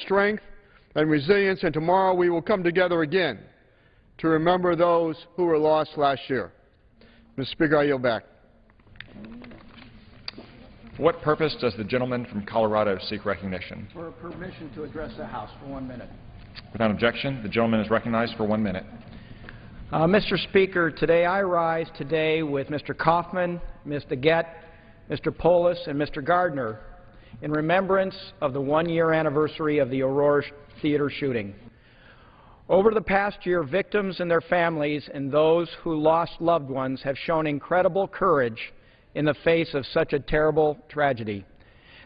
strength and resilience, and tomorrow we will come together again to remember those who were lost last year. Mr. Speaker, I yield back. For what purpose does the gentleman from Colorado seek recognition? For permission to address the House for 1 minute. Without objection, the gentleman is recognized for 1 minute. Mr. Speaker, today I rise with Mr. Kaufman, Ms. DeGette, Mr. Polis, and Mr. Gardner in remembrance of the one-year anniversary of the Aurora Theater shooting. Over the past year, victims and their families and those who lost loved ones have shown incredible courage in the face of such a terrible tragedy.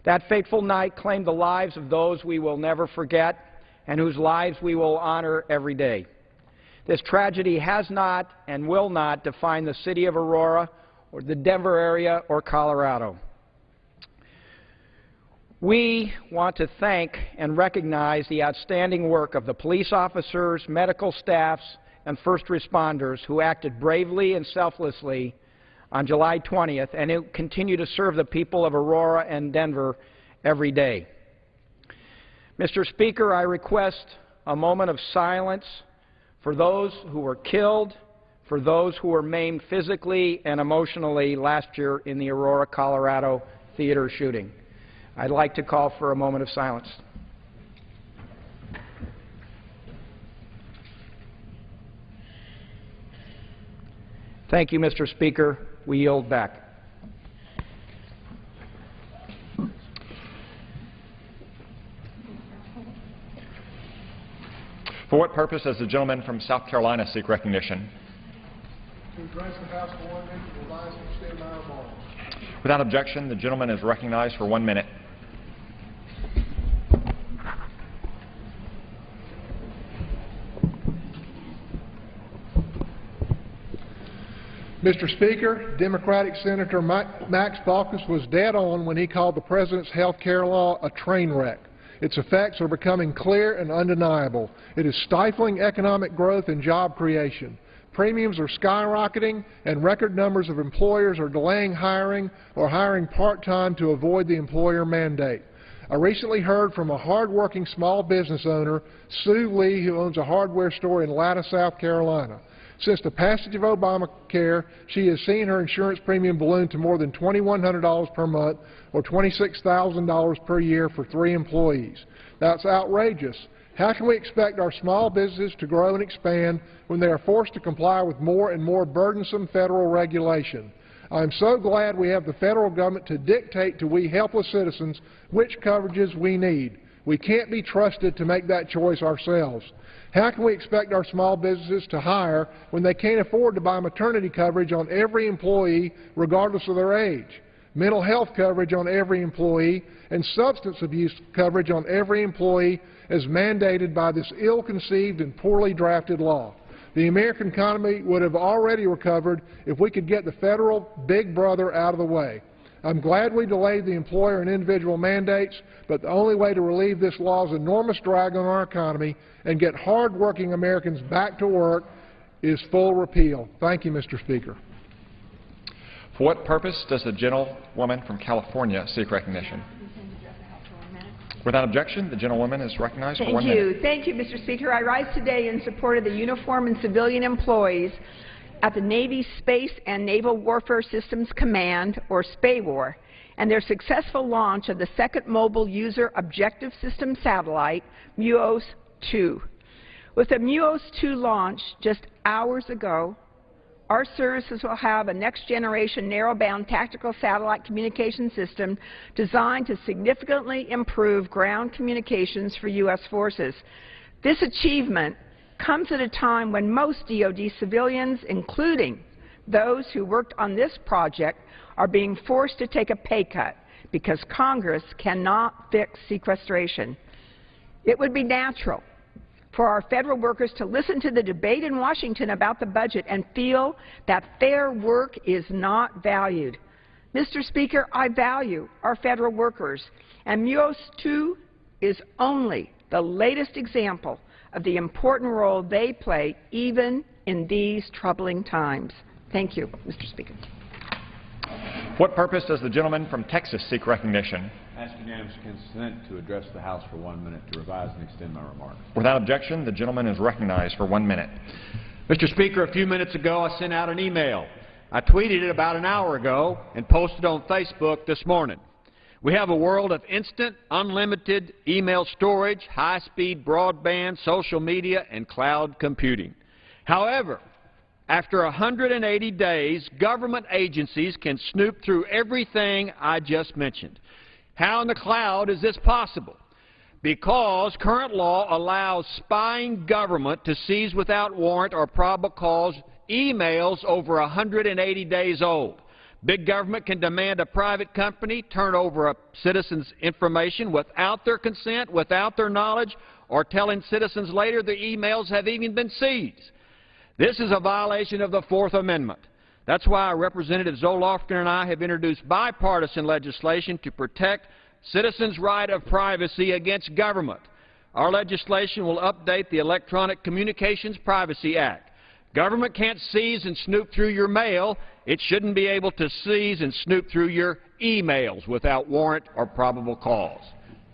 That fateful night claimed the lives of those we will never forget and whose lives we will honor every day. This tragedy has not and will not define the city of Aurora or the Denver area or Colorado. We want to thank and recognize the outstanding work of the police officers, medical staffs, and first responders who acted bravely and selflessly on July 20th and who continue to serve the people of Aurora and Denver every day. Mr. Speaker, I request a moment of silence for those who were killed, for those who were maimed physically and emotionally last year in the Aurora, Colorado theater shooting. I'd like to call for a moment of silence. Thank you, Mr. Speaker. We yield back. For what purpose does the gentleman from South Carolina seek recognition? To address the House for 1 minute, rise and stand by our ball. Without objection, the gentleman is recognized for 1 minute. Mr. Speaker, Democratic Senator Max Baucus was dead on when he called the President's health care law a train wreck. Its effects are becoming clear and undeniable. It is stifling economic growth and job creation. Premiums are skyrocketing, and record numbers of employers are delaying hiring or hiring part-time to avoid the employer mandate. I recently heard from a hard-working small business owner, Sue Lee, who owns a hardware store in Latta, South Carolina. Since the passage of Obamacare, she has seen her insurance premium balloon to more than $2,100 per month or $26,000 per year for 3 employees. That's outrageous. How can we expect our small businesses to grow and expand when they are forced to comply with more and more burdensome federal regulation? I'm so glad we have the federal government to dictate to we helpless citizens which coverages we need. We can't be trusted to make that choice ourselves. How can we expect our small businesses to hire when they can't afford to buy maternity coverage on every employee regardless of their age, mental health coverage on every employee, and substance abuse coverage on every employee as mandated by this ill-conceived and poorly drafted law? The American economy would have already recovered if we could get the federal big brother out of the way. I'm glad we delayed the employer and individual mandates, but the only way to relieve this law's enormous drag on our economy and get hard-working Americans back to work is full repeal. Thank you, Mr. Speaker. For what purpose does the gentlewoman from California seek recognition? Without objection, the gentlewoman is recognized for 1 minute. Thank you, Mr. Speaker. I rise today in support of the uniformed and civilian employees at the Navy Space and Naval Warfare Systems Command, or SPAWAR, and their successful launch of the second Mobile User Objective System satellite, MUOS-2. With the MUOS-2 launch just hours ago, our services will have a next-generation narrowband tactical satellite communication system designed to significantly improve ground communications for U.S. forces. This achievement comes at a time when most DoD civilians, including those who worked on this project, are being forced to take a pay cut because Congress cannot fix sequestration. It would be natural for our federal workers to listen to the debate in Washington about the budget and feel that their work is not valued. Mr. Speaker, I value our federal workers, and MUOS-2 is only the latest example of the important role they play even in these troubling times. Thank you, Mr. Speaker. What purpose does the gentleman from Texas seek recognition? Ask unanimous consent to address the House for 1 minute to revise and extend my remarks. Without objection, the gentleman is recognized for 1 minute. Mr. Speaker, a few minutes ago I sent out an email. I tweeted it about an hour ago and posted on Facebook this morning. We have a world of instant, unlimited email storage, high-speed broadband, social media, and cloud computing. However, after 180 days, government agencies can snoop through everything I just mentioned. How in the cloud is this possible? Because current law allows spying government to seize without warrant or probable cause emails over 180 days old. Big government can demand a private company turn over a citizen's information without their consent, without their knowledge, or telling citizens later the emails have even been seized. This is a violation of the Fourth Amendment. That's why Representative Zoe Lofgren and I have introduced bipartisan legislation to protect citizens' right of privacy against government. Our legislation will update the Electronic Communications Privacy Act. Government can't seize and snoop through your mail. It shouldn't be able to seize and snoop through your emails without warrant or probable cause.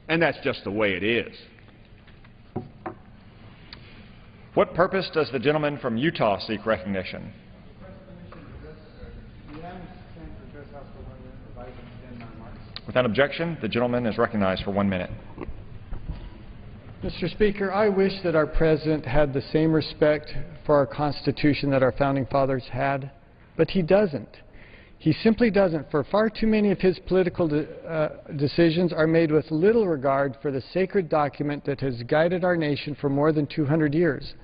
And that's just the way it is. What purpose does the gentleman from Utah seek recognition? Without objection, the gentleman is recognized for 1 minute. Mr. Speaker, I wish that our President had the same respect for our Constitution that our Founding Fathers had, but he doesn't. He simply doesn't, for far too many of his political decisions are made with little regard for the sacred document that has guided our nation for more than 200 years.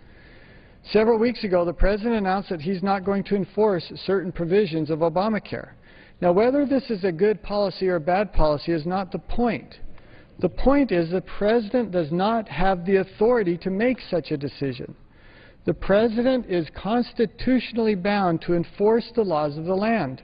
Several weeks ago, the President announced that he's not going to enforce certain provisions of Obamacare. Now, whether this is a good policy or a bad policy is not the point. The point is the President does not have the authority to make such a decision. The President is constitutionally bound to enforce the laws of the land.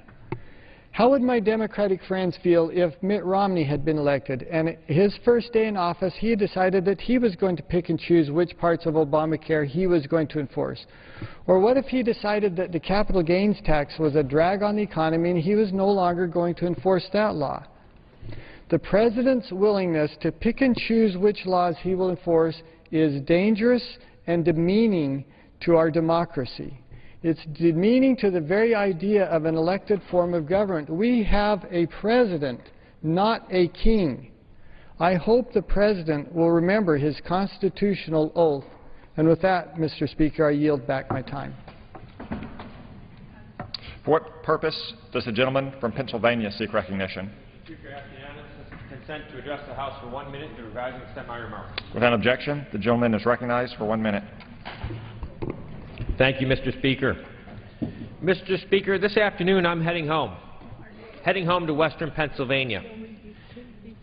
How would my Democratic friends feel if Mitt Romney had been elected and his first day in office he had decided that he was going to pick and choose which parts of Obamacare he was going to enforce? Or what if he decided that the capital gains tax was a drag on the economy and he was no longer going to enforce that law? The President's willingness to pick and choose which laws he will enforce is dangerous and demeaning to our democracy. It's demeaning to the very idea of an elected form of government. We have a president, not a king. I hope the President will remember his constitutional oath. And with that, Mr. Speaker, I yield back my time. For what purpose does the gentleman from Pennsylvania seek recognition? Speaker, I ask unanimous consent to address the House for 1 minute to revise and extend my remarks. Without objection, the gentleman is recognized for 1 minute. Thank you, Mr. Speaker. Mr. Speaker, this afternoon I'm heading home to western Pennsylvania.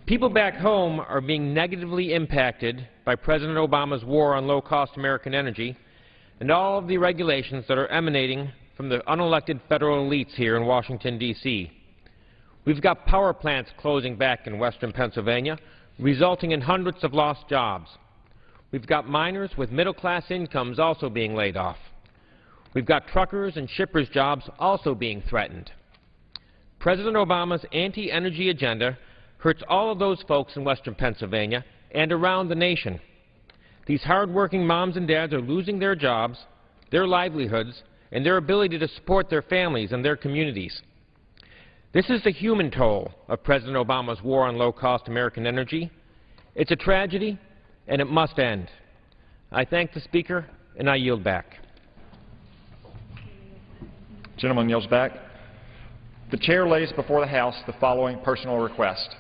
People back home are being negatively impacted by President Obama's war on low-cost American energy and all of the regulations that are emanating from the unelected federal elites here in Washington, D.C. We've got power plants closing back in western Pennsylvania, resulting in hundreds of lost jobs. We've got miners with middle-class incomes also being laid off. We've got truckers and shippers' jobs also being threatened. President Obama's anti-energy agenda hurts all of those folks in western Pennsylvania and around the nation. These hard-working moms and dads are losing their jobs, their livelihoods, and their ability to support their families and their communities. This is the human toll of President Obama's war on low-cost American energy. It's a tragedy, and it must end. I thank the Speaker, and I yield back. Gentleman yields back. The Chair lays before the House the following personal request.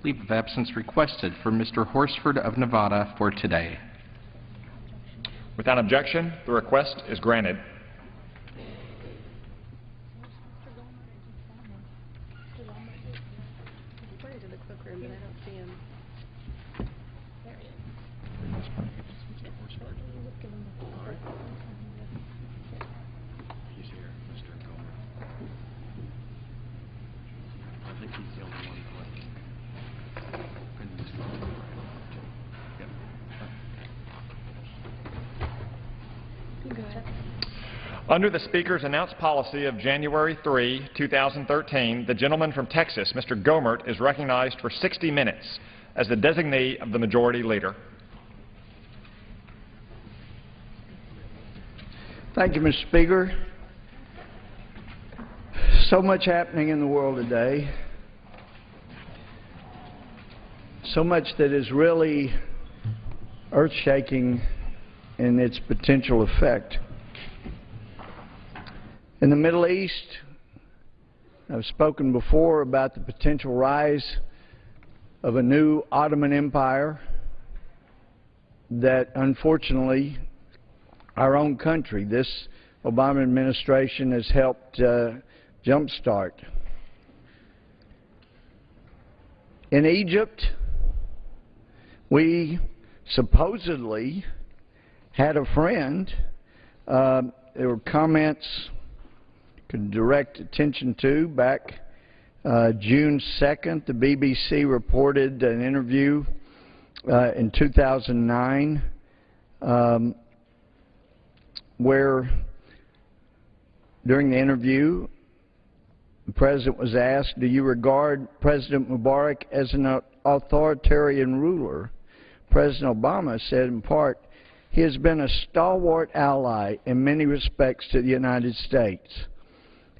Leave of absence requested for Mr. Horsford of Nevada for today. Without objection, the request is granted. Under the Speaker's announced policy of January 3, 2013, the gentleman from Texas, Mr. Gohmert, is recognized for 60 minutes as the designee of the Majority Leader. Thank you, Mr. Speaker. So much happening in the world today. So much that is really earth-shaking in its potential effect. In the Middle East, I've spoken before about the potential rise of a new Ottoman Empire that, unfortunately, our own country, this Obama administration, has helped jumpstart. In Egypt, we supposedly had a friend. There were comments could direct attention to. Back June 2nd, the BBC reported an interview in 2009 where during the interview the President was asked, do you regard President Mubarak as an authoritarian ruler? President Obama said in part, he has been a stalwart ally in many respects to the United States.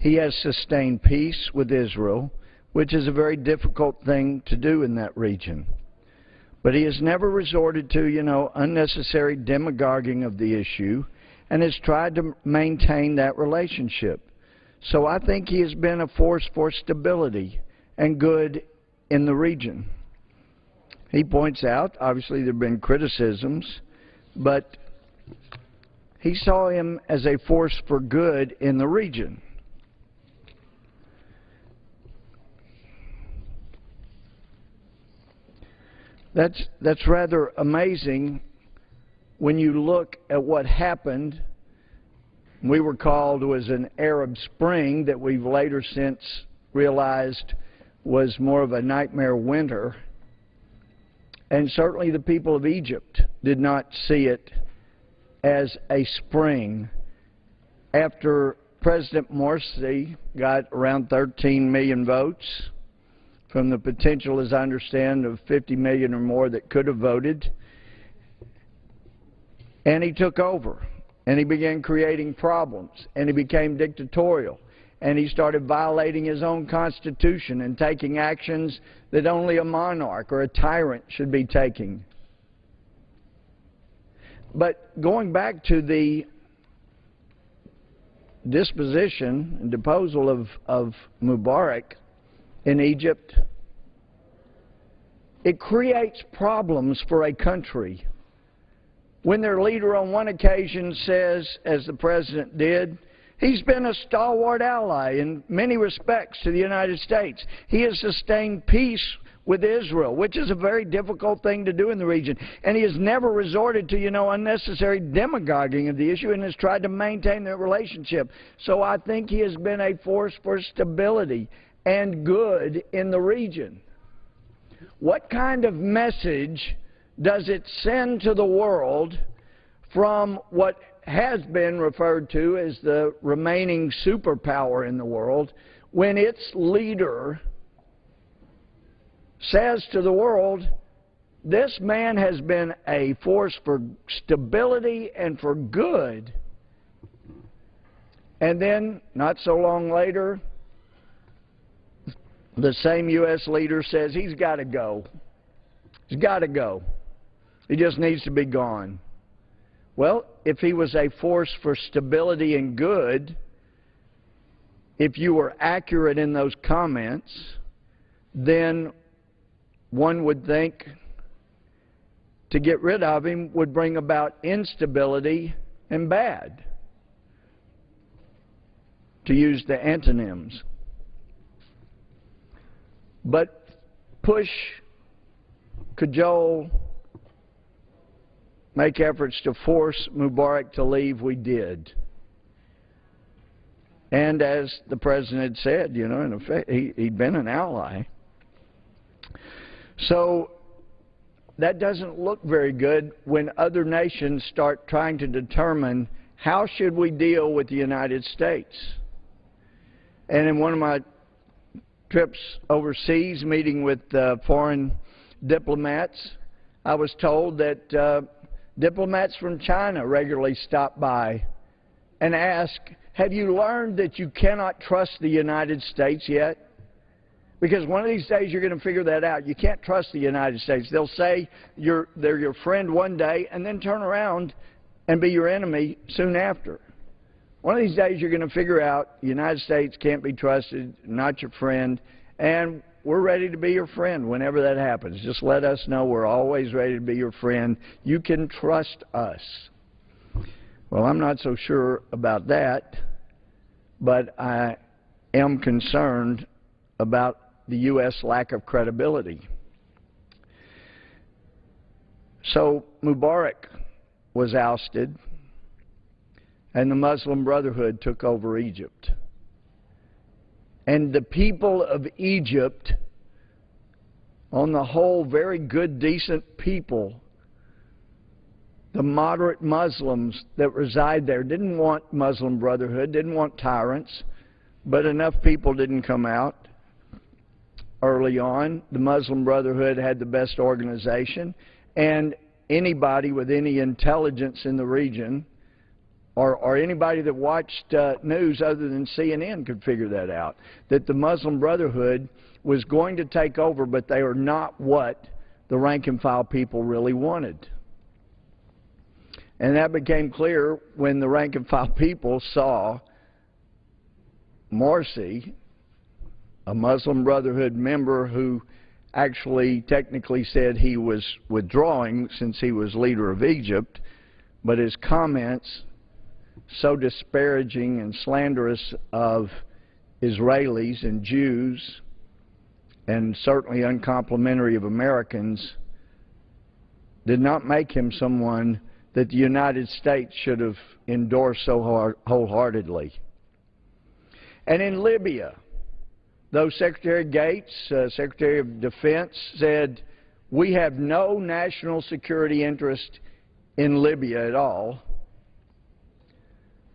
He has sustained peace with Israel, which is a very difficult thing to do in that region. But he has never resorted to, unnecessary demagoguing of the issue and has tried to maintain that relationship. So I think he has been a force for stability and good in the region. He points out, obviously there have been criticisms, but he saw him as a force for good in the region. That's rather amazing when you look at what happened. We were called was an Arab Spring that we've later since realized was more of a nightmare winter. And certainly the people of Egypt did not see it as a spring. After President Morsi got around 13 million votes, from the potential, as I understand, of 50 million or more that could have voted. And he took over, and he began creating problems, and he became dictatorial, and he started violating his own constitution and taking actions that only a monarch or a tyrant should be taking. But going back to the disposition and deposal of Mubarak in Egypt, it creates problems for a country. When their leader on one occasion says, as the President did, he's been a stalwart ally in many respects to the United States. He has sustained peace with Israel, which is a very difficult thing to do in the region. And he has never resorted to, unnecessary demagoguing of the issue and has tried to maintain their relationship. So I think he has been a force for stability and good in the region. What kind of message does it send to the world from what has been referred to as the remaining superpower in the world when its leader says to the world, this man has been a force for stability and for good, and then not so long later the same U.S. leader says he's got to go. He's got to go. He just needs to be gone. Well, if he was a force for stability and good, if you were accurate in those comments, then one would think to get rid of him would bring about instability and bad, to use the antonyms. But push, cajole, make efforts to force Mubarak to leave, we did. And as the President said, in effect, he'd been an ally. So that doesn't look very good when other nations start trying to determine how should we deal with the United States? And in one of my trips overseas, meeting with foreign diplomats, I was told that diplomats from China regularly stop by and ask, have you learned that you cannot trust the United States yet? Because one of these days you're going to figure that out. You can't trust the United States. They'll say they're your friend one day and then turn around and be your enemy soon after. One of these days you're going to figure out the United States can't be trusted, not your friend, and we're ready to be your friend whenever that happens. Just let us know. We're always ready to be your friend. You can trust us. Well, I'm not so sure about that, but I am concerned about the U.S. lack of credibility. So Mubarak was ousted, and the Muslim Brotherhood took over Egypt. And the people of Egypt, on the whole, very good, decent people, the moderate Muslims that reside there, didn't want Muslim Brotherhood, didn't want tyrants, but enough people didn't come out early on. The Muslim Brotherhood had the best organization, and anybody with any intelligence in the region or anybody that watched news other than CNN could figure that out, that the Muslim Brotherhood was going to take over, but they are not what the rank-and-file people really wanted. And that became clear when the rank-and-file people saw Morsi, a Muslim Brotherhood member who actually technically said he was withdrawing since he was leader of Egypt, but his comments so disparaging and slanderous of Israelis and Jews, and certainly uncomplimentary of Americans, did not make him someone that the United States should have endorsed so wholeheartedly. And in Libya, though Secretary Gates, Secretary of Defense, said, we have no national security interest in Libya at all,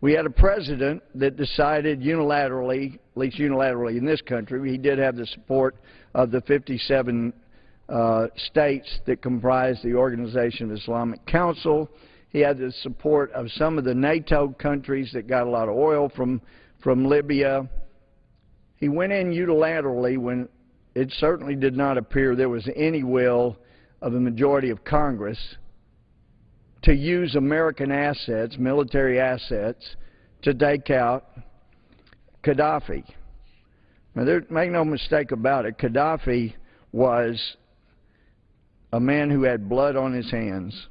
we had a president that decided unilaterally, at least unilaterally in this country, he did have the support of the 57 states that comprise the Organization of Islamic Council. He had the support of some of the NATO countries that got a lot of oil from Libya. He went in unilaterally when it certainly did not appear there was any will of the majority of Congress to use American assets, military assets, to take out Gaddafi. Now, make no mistake about it, Gaddafi was a man who had blood on his hands.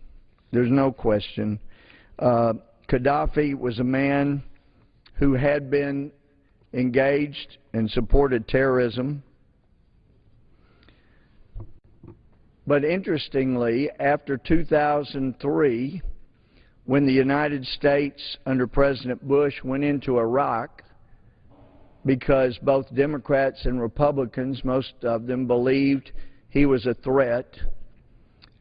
There's no question. Gaddafi was a man who had been engaged and supported terrorism. But interestingly, after 2003, when the United States under President Bush went into Iraq, because both Democrats and Republicans, most of them, believed he was a threat,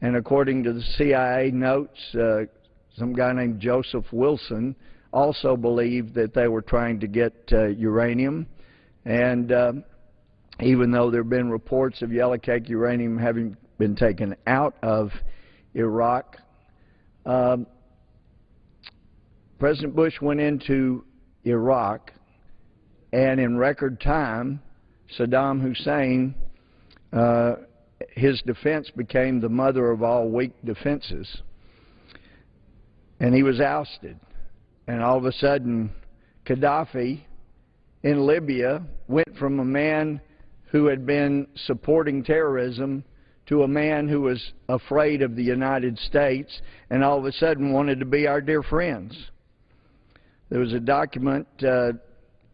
and according to the CIA notes, some guy named Joseph Wilson also believed that they were trying to get uranium, and even though there have been reports of yellowcake uranium having been taken out of Iraq, President Bush went into Iraq, and in record time, Saddam Hussein, his defense became the mother of all weak defenses, and he was ousted. And all of a sudden, Gaddafi in Libya went from a man who had been supporting terrorism to a man who was afraid of the United States and all of a sudden wanted to be our dear friends. There was a document that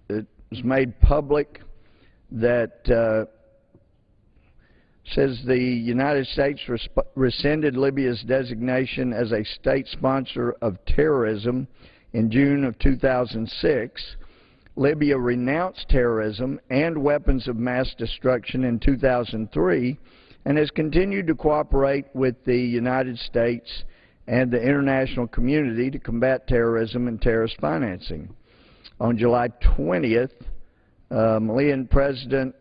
was made public that says the United States rescinded Libya's designation as a state sponsor of terrorism in June of 2006. Libya renounced terrorism and weapons of mass destruction in 2003 and has continued to cooperate with the United States and the international community to combat terrorism and terrorist financing. On July 20th, Malian President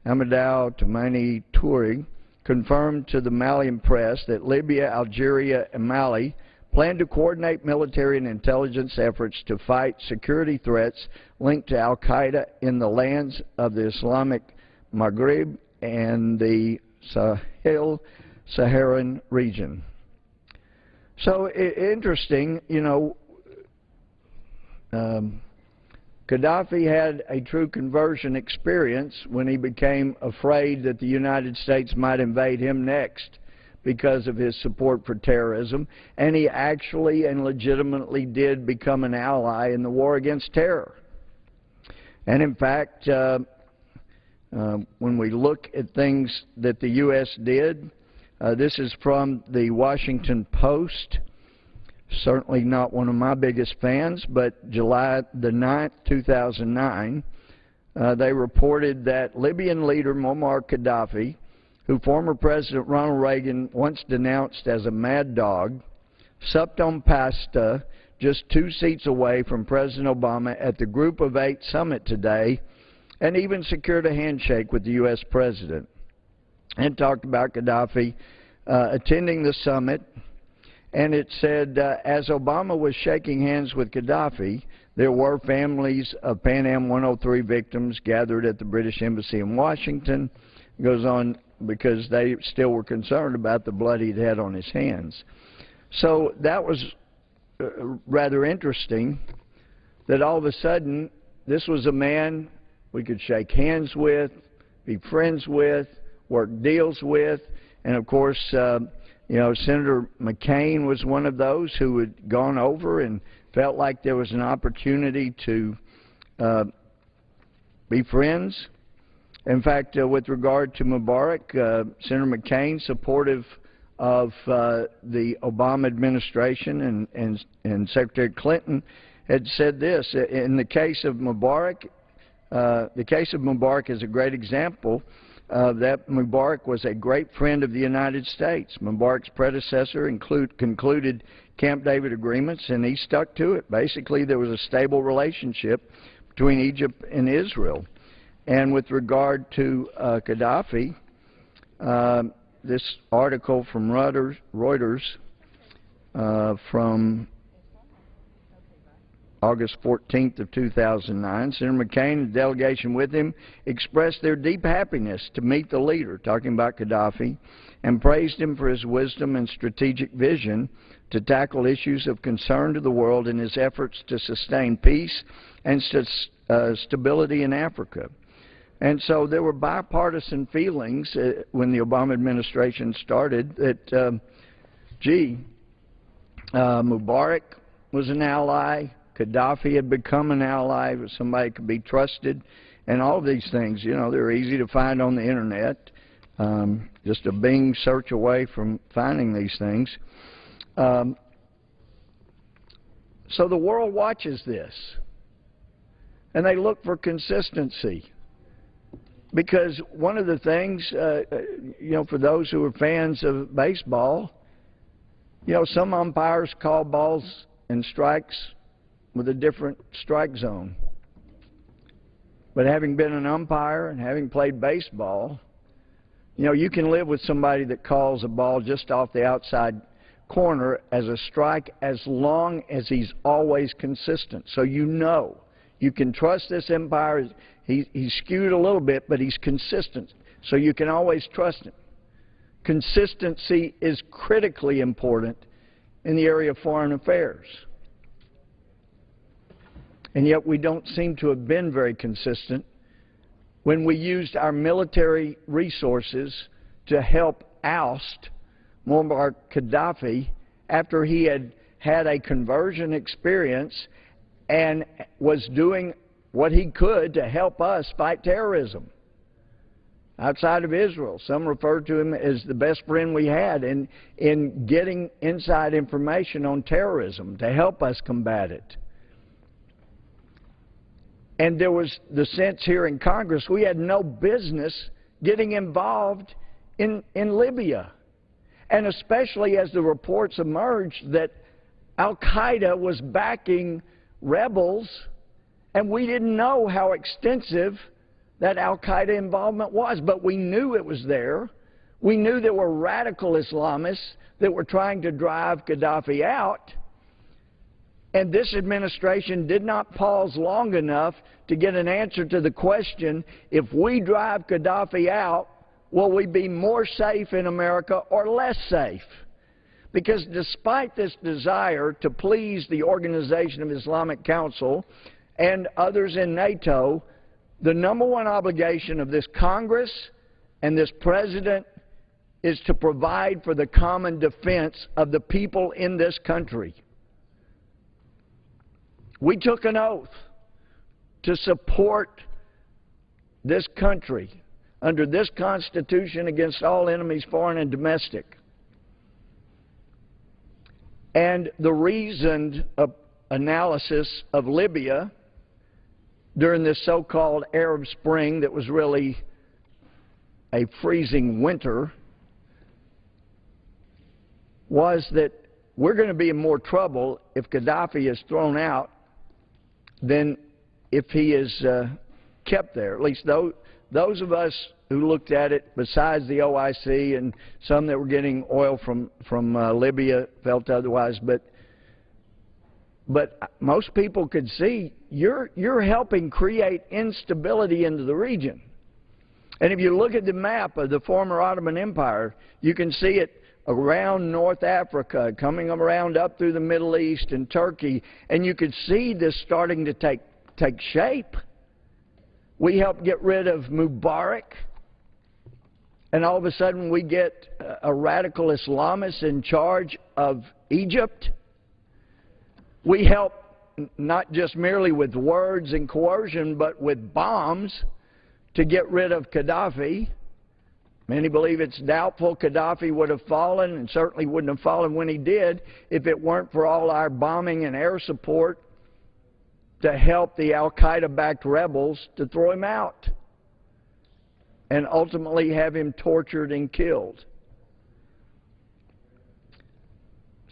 Amadou Toumani Touré confirmed to the Malian press that Libya, Algeria, and Mali plan to coordinate military and intelligence efforts to fight security threats linked to al-Qaeda in the lands of the Islamic Maghreb and the Saharan region. So interesting, you know, Gaddafi had a true conversion experience when he became afraid that the United States might invade him next because of his support for terrorism, and he actually and legitimately did become an ally in the war against terror. And in fact, when we look at things that the U.S. did, this is from the Washington Post, certainly not one of my biggest fans, but July the 9th, 2009, they reported that Libyan leader Muammar Gaddafi, who former President Ronald Reagan once denounced as a mad dog, supped on pasta just 2 seats away from President Obama at the Group of 8 summit today, and even secured a handshake with the U.S. President, and talked about Gaddafi attending the summit. And it said, as Obama was shaking hands with Gaddafi, there were families of Pan Am 103 victims gathered at the British Embassy in Washington. It goes on because they still were concerned about the blood he'd had on his hands. So that was rather interesting, that all of a sudden this was a man we could shake hands with, be friends with, work deals with, and of course, you know, Senator McCain was one of those who had gone over and felt like there was an opportunity to be friends. In fact, with regard to Mubarak, Senator McCain, supportive of the Obama administration, and Secretary Clinton, had said this: in the case of Mubarak, is a great example that Mubarak was a great friend of the United States. Mubarak's predecessor concluded Camp David agreements, and he stuck to it. Basically, there was a stable relationship between Egypt and Israel. And with regard to Gaddafi, this article from Reuters from August 14th of 2009, Senator McCain and the delegation with him expressed their deep happiness to meet the leader, talking about Gaddafi, and praised him for his wisdom and strategic vision to tackle issues of concern to the world in his efforts to sustain peace and stability in Africa. And so there were bipartisan feelings when the Obama administration started that, Mubarak was an ally, Gaddafi had become an ally, somebody could be trusted, and all of these things, you know, they're easy to find on the Internet, just a Bing search away from finding these things. So the world watches this, and they look for consistency. Because one of the things, you know, for those who are fans of baseball, you know, some umpires call balls and strikes with a different strike zone. But having been an umpire and having played baseball, you know, you can live with somebody that calls a ball just off the outside corner as a strike as long as he's always consistent. So you know, you can trust this umpire. He's skewed a little bit, but he's consistent, so you can always trust him. Consistency is critically important in the area of foreign affairs. And yet we don't seem to have been very consistent when we used our military resources to help oust Muammar Gaddafi after he had had a conversion experience and was doing what he could to help us fight terrorism outside of Israel. Some referred to him as the best friend we had in getting inside information on terrorism to help us combat it. And there was the sense here in Congress we had no business getting involved in Libya. and especially as the reports emerged that al-Qaeda was backing rebels, and we didn't know how extensive that al-Qaeda involvement was, but we knew it was there. We knew there were radical Islamists that were trying to drive Gaddafi out, and this administration did not pause long enough to get an answer to the question, if we drive Gaddafi out, will we be more safe in America or less safe? Because despite this desire to please the Organization of Islamic Council and others in NATO, the number one obligation of this Congress and this President is to provide for the common defense of the people in this country. We took an oath to support this country under this Constitution against all enemies, foreign and domestic. And the reasoned analysis of Libya during this so-called Arab Spring that was really a freezing winter was that we're going to be in more trouble if Gaddafi is thrown out than if he is kept there. At least those of us who looked at it, besides the OIC and some that were getting oil from Libya, felt otherwise. But most people could see you're helping create instability into the region. And if you look at the map of the former Ottoman Empire, you can see it around North Africa, coming around up through the Middle East and Turkey, and you could see this starting to take shape. We helped get rid of Mubarak, and all of a sudden we get a radical Islamist in charge of Egypt. We help not just merely with words and coercion, but with bombs to get rid of Gaddafi. Many believe it's doubtful Gaddafi would have fallen, and certainly wouldn't have fallen when he did, if it weren't for all our bombing and air support to help the al-Qaeda-backed rebels to throw him out and ultimately have him tortured and killed.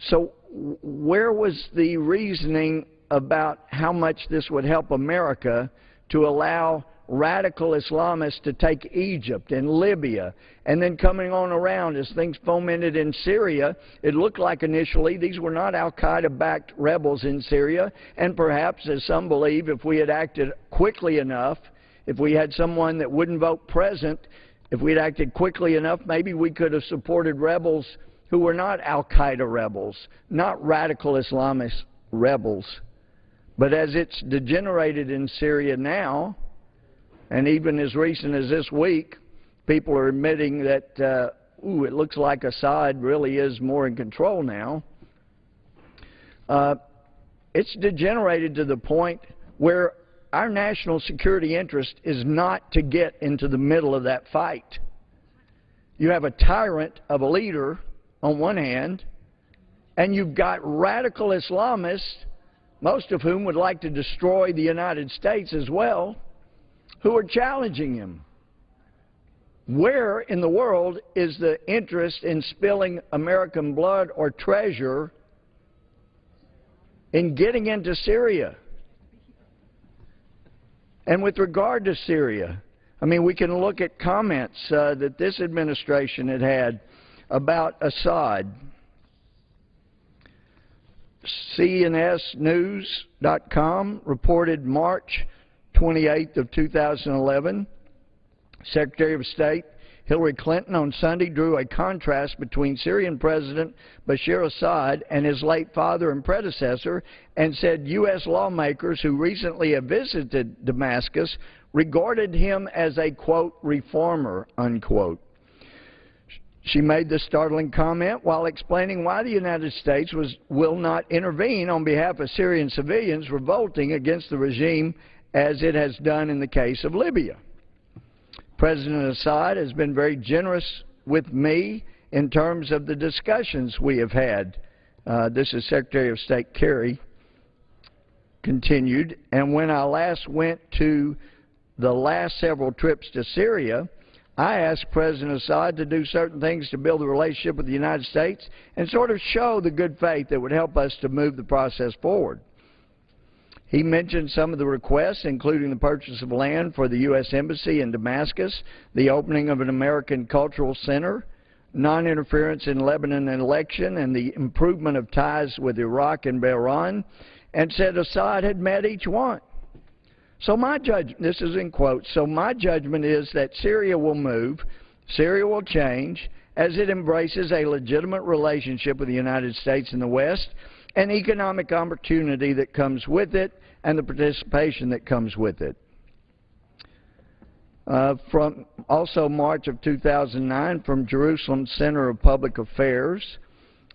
So where was the reasoning about how much this would help America to allow radical Islamists to take Egypt and Libya, and then coming on around as things fomented in Syria? It looked like initially these were not al-Qaeda-backed rebels in Syria, and perhaps, as some believe, if we had acted quickly enough, if we had someone that wouldn't vote present, if we had acted quickly enough, maybe we could have supported rebels who were not al-Qaeda rebels, not radical Islamist rebels. But as it's degenerated in Syria now, and even as recent as this week, people are admitting that, it looks like Assad really is more in control now. It's degenerated to the point where our national security interest is not to get into the middle of that fight. You have a tyrant of a leader on one hand, and you've got radical Islamists, most of whom would like to destroy the United States as well, who are challenging him. Where in the world is the interest in spilling American blood or treasure in getting into Syria? And with regard to Syria, I mean, we can look at comments that this administration had about Assad. CNSnews.com reported March 28th of 2011, Secretary of State Hillary Clinton on Sunday drew a contrast between Syrian President Bashar Assad and his late father and predecessor, and said U.S. lawmakers who recently have visited Damascus regarded him as a, quote, reformer, unquote. She made this startling comment while explaining why the United States will not intervene on behalf of Syrian civilians revolting against the regime as it has done in the case of Libya. President Assad has been very generous with me in terms of the discussions we have had. This is Secretary of State Kerry continued. And when I last went to the last several trips to Syria, I asked President Assad to do certain things to build a relationship with the United States and sort of show the good faith that would help us to move the process forward. He mentioned some of the requests, including the purchase of land for the U.S. Embassy in Damascus, the opening of an American Cultural Center, non-interference in Lebanon election, and the improvement of ties with Iraq and Bahrain, and said Assad had met each one. So my judgment, this is in quotes, so my judgment is that Syria will move, Syria will change as it embraces a legitimate relationship with the United States and the West, and economic opportunity that comes with it, and the participation that comes with it. From also March of 2009, from Jerusalem Center of Public Affairs,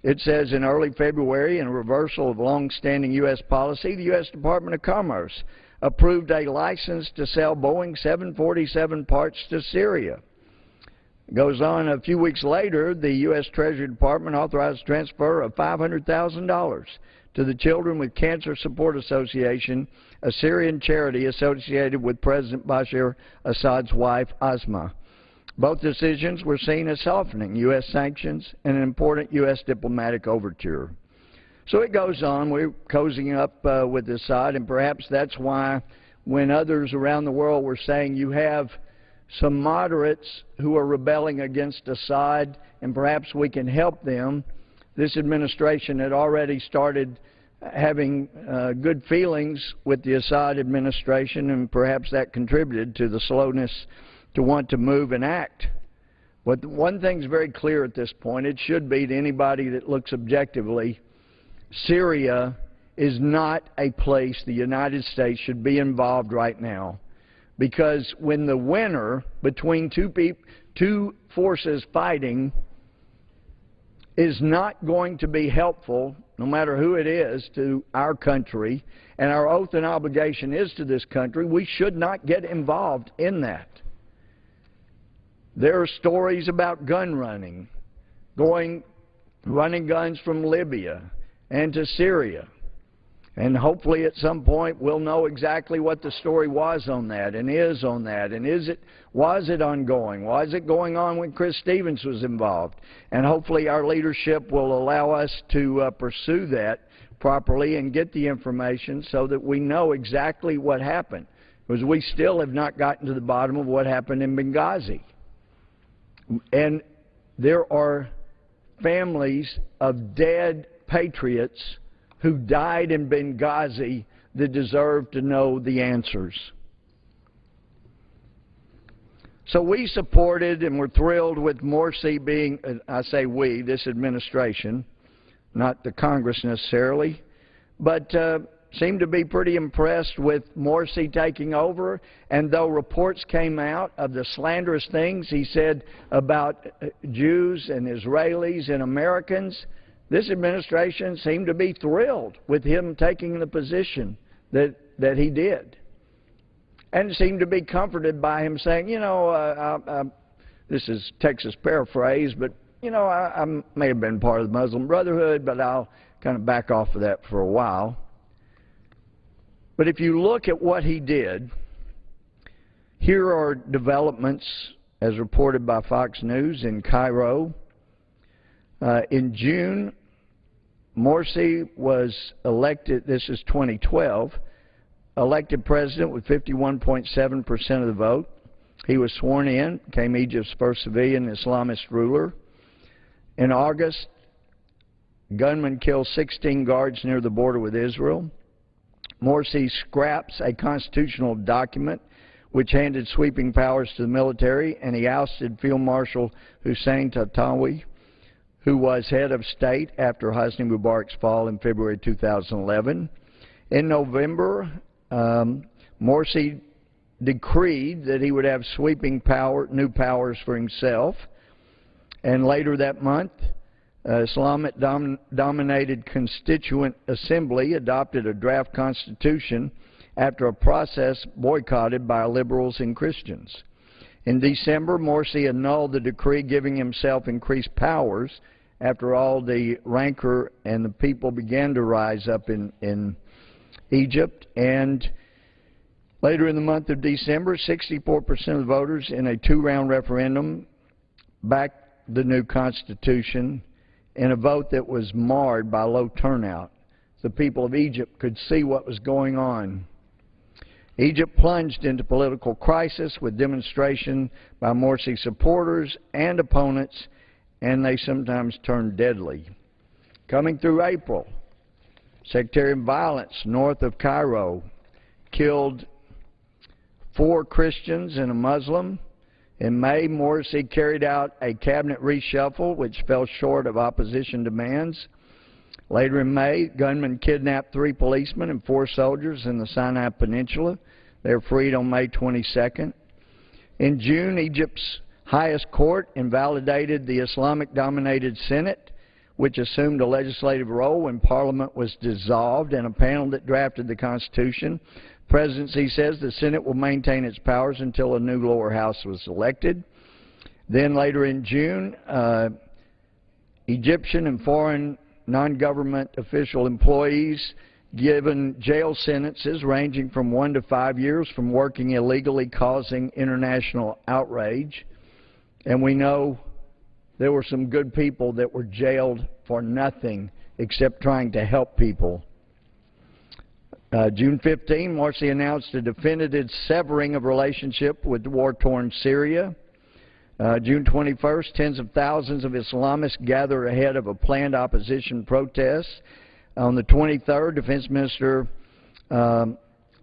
it says in early February, in a reversal of long-standing U.S. policy, the U.S. Department of Commerce approved a license to sell Boeing 747 parts to Syria. It goes on, a few weeks later, the U.S. Treasury Department authorized transfer of $500,000 to the Children with Cancer Support Association, a Syrian charity associated with President Bashar Assad's wife, Asma. Both decisions were seen as softening U.S. sanctions and an important U.S. diplomatic overture. So it goes on. We're cozying up with Assad, and perhaps that's why when others around the world were saying you have some moderates who are rebelling against Assad and perhaps we can help them, this administration had already started having good feelings with the Assad administration, and perhaps that contributed to the slowness to want to move and act. But one thing's very clear at this point, it should be to anybody that looks objectively, Syria is not a place the United States should be involved right now, because when the winner between two forces fighting is not going to be helpful, no matter who it is, to our country, and our oath and obligation is to this country, we should not get involved in that. There are stories about gun running, running guns from Libya and to Syria. And hopefully at some point we'll know exactly what the story was on that and is on that. And was it ongoing? Was it going on when Chris Stevens was involved? And hopefully our leadership will allow us to pursue that properly and get the information so that we know exactly what happened. Because we still have not gotten to the bottom of what happened in Benghazi. And there are families of dead patriots who died in Benghazi that deserve to know the answers. So we supported and were thrilled with Morsi being, I say we, this administration, not the Congress necessarily, but seemed to be pretty impressed with Morsi taking over. And though reports came out of the slanderous things he said about Jews and Israelis and Americans, this administration seemed to be thrilled with him taking the position that he did, and seemed to be comforted by him saying, you know, this is Texas paraphrase, but, you know, I may have been part of the Muslim Brotherhood, but I'll kind of back off of that for a while. But if you look at what he did, here are developments as reported by Fox News in Cairo. In June, Morsi was elected, this is 2012, elected president with 51.7% of the vote. He was sworn in, became Egypt's first civilian Islamist ruler. In August, gunmen killed 16 guards near the border with Israel. Morsi scraps a constitutional document which handed sweeping powers to the military, and he ousted Field Marshal Hussein Tantawi, who was head of state after Hosni Mubarak's fall in February 2011. In November, Morsi decreed that he would have sweeping new powers for himself. And later that month, Islamic-dominated Constituent Assembly adopted a draft constitution after a process boycotted by liberals and Christians. In December, Morsi annulled the decree giving himself increased powers after all the rancor and the people began to rise up in Egypt. And Later in the month of December, 64% of the voters in a two-round referendum backed the new Constitution in a vote that was marred by low turnout. The people of Egypt could see what was going on. Egypt plunged into political crisis with demonstration by Morsi supporters and opponents, and they sometimes turned deadly. Coming through April, sectarian violence north of Cairo killed 4 Christians and a Muslim. In May, Morsi carried out a cabinet reshuffle which fell short of opposition demands. Later in May, gunmen kidnapped 3 policemen and 4 soldiers in the Sinai Peninsula. They were freed on May 22nd. In June, Egypt's highest court invalidated the Islamic-dominated Senate, which assumed a legislative role when Parliament was dissolved, and a panel that drafted the Constitution. The presidency says the Senate will maintain its powers until a new lower house was elected. Then later in June, Egyptian and foreign non-government official employees given jail sentences ranging from 1 to 5 years from working illegally, causing international outrage. And we know there were some good people that were jailed for nothing except trying to help people. June 15, Morsi announced a definitive severing of relationship with war-torn Syria. June 21st, tens of thousands of Islamists gather ahead of a planned opposition protest. On the 23rd, Defense Minister Abdel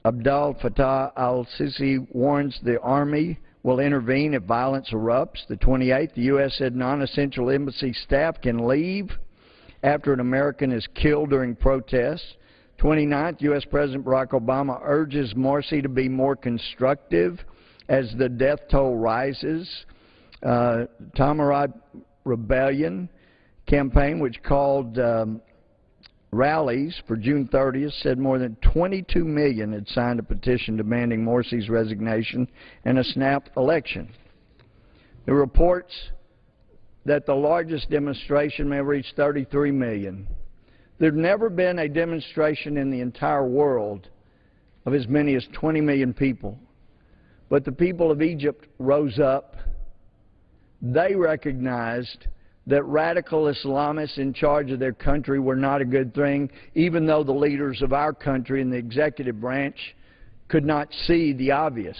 Fattah al-Sisi warns the Army will intervene if violence erupts. The 28th, the U.S. said non-essential embassy staff can leave after an American is killed during protests. 29th, U.S. President Barack Obama urges Morsi to be more constructive as the death toll rises. Tamarad Rebellion campaign, which called rallies for June 30th, said more than 22 million had signed a petition demanding Morsi's resignation and a snap election. The reports that the largest demonstration may have reached 33 million. There's never been a demonstration in the entire world of as many as 20 million people. But the people of Egypt rose up. They recognized that radical Islamists in charge of their country were not a good thing, even though the leaders of our country in the executive branch could not see the obvious.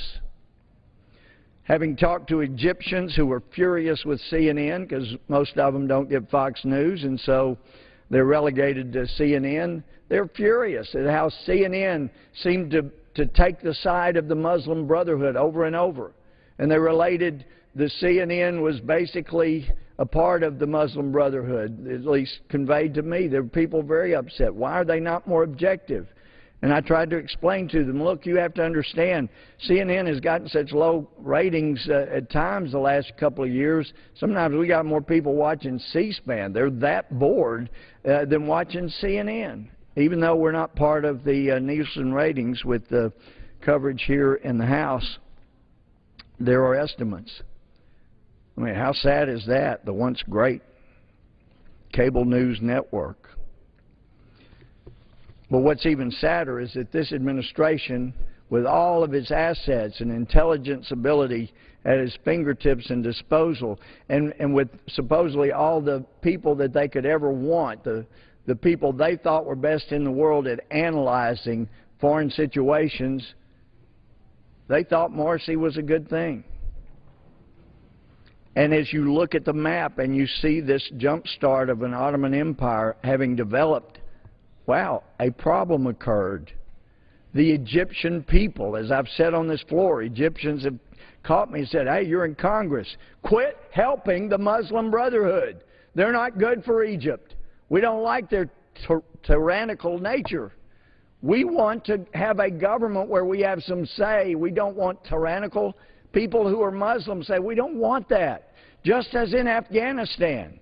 Having talked to Egyptians who were furious with CNN, because most of them don't get Fox News, and so they're relegated to CNN, they're furious at how CNN seemed to take the side of the Muslim Brotherhood over and over. And they related the CNN was basically a part of the Muslim Brotherhood, at least conveyed to me. There were people very upset. Why are they not more objective? And I tried to explain to them, look, you have to understand, CNN has gotten such low ratings at times the last couple of years. Sometimes we got more people watching C-SPAN. They're that bored than watching CNN, even though we're not part of the Nielsen ratings with the coverage here in the House. There are estimates. I mean, how sad is that? The once great cable news network. But what's even sadder is that this administration, with all of its assets and intelligence ability at its fingertips and disposal, and with supposedly all the people that they could ever want, the people they thought were best in the world at analyzing foreign situations, they thought Morsi was a good thing. And as you look at the map and you see this jump start of an Ottoman Empire having developed, wow, a problem occurred. The Egyptian people, as I've said on this floor, Egyptians have caught me and said, hey, you're in Congress. Quit helping the Muslim Brotherhood. They're not good for Egypt. We don't like their tyrannical nature. We want to have a government where we have some say. We don't want tyrannical people who are Muslims say, we don't want that. Just as in Afghanistan.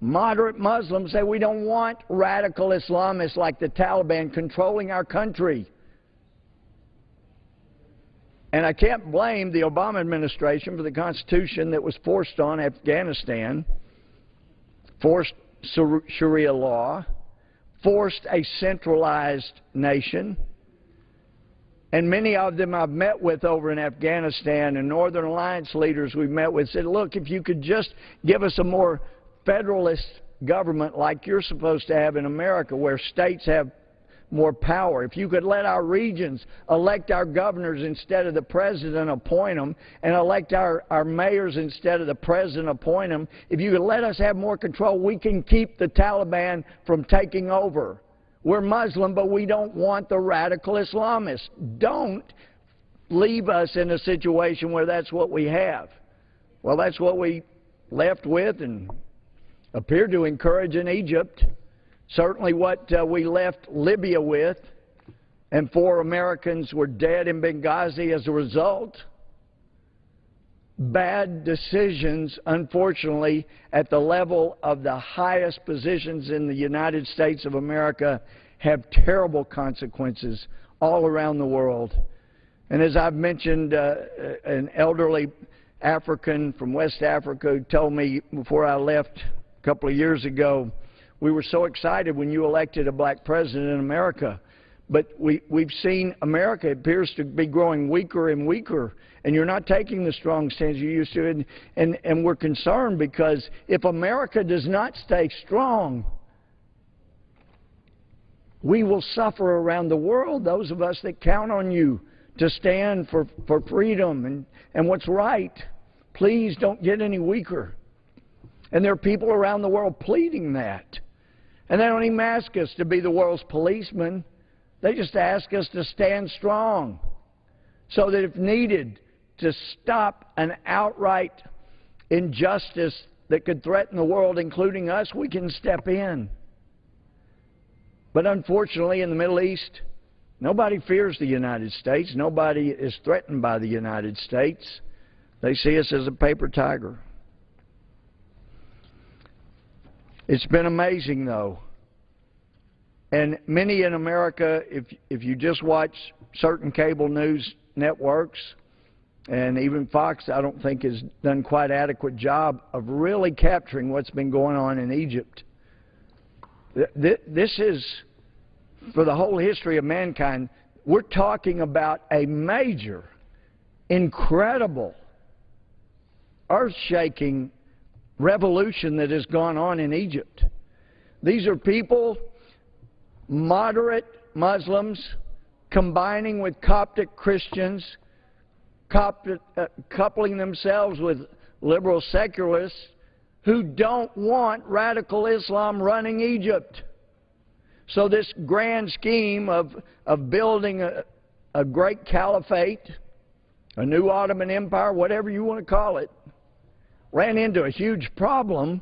Moderate Muslims say we don't want radical Islamists like the Taliban controlling our country. And I can't blame the Obama administration for the Constitution that was forced on Afghanistan, forced Sharia law, forced a centralized nation. And many of them I've met with over in Afghanistan, and Northern Alliance leaders we've met with said, look, if you could just give us a more federalist government like you're supposed to have in America, where states have more power. If you could let our regions elect our governors instead of the president appoint them, and elect our mayors instead of the president appoint them, if you could let us have more control, we can keep the Taliban from taking over. We're Muslim, but we don't want the radical Islamists. Don't leave us in a situation where that's what we have. Well, that's what we left with and appear to encourage in Egypt. Certainly what we left Libya with, and 4 Americans were dead in Benghazi as a result. Bad decisions, unfortunately, at the level of the highest positions in the United States of America have terrible consequences all around the world. And as I've mentioned, an elderly African from West Africa who told me before I left a couple of years ago, we were so excited when you elected a black president in America. But we've seen America appears to be growing weaker and weaker, and you're not taking the strong stance you used to. And we're concerned because if America does not stay strong, we will suffer around the world, those of us that count on you to stand for freedom and what's right. Please don't get any weaker. And there are people around the world pleading that. And they don't even ask us to be the world's policemen. They just ask us to stand strong so that if needed, to stop an outright injustice that could threaten the world, including us, we can step in. But unfortunately, in the Middle East, nobody fears the United States. Nobody is threatened by the United States. They see us as a paper tiger. It's been amazing, though. And many in America, if you just watch certain cable news networks, and even Fox, I don't think has done quite an adequate job of really capturing what's been going on in Egypt. This is, for the whole history of mankind, we're talking about a major, incredible, earth-shaking revolution that has gone on in Egypt. These are people, moderate Muslims, combining with Coptic Christians, coupling themselves with liberal secularists who don't want radical Islam running Egypt. So this grand scheme of building a great caliphate, a new Ottoman Empire, whatever you want to call it, ran into a huge problem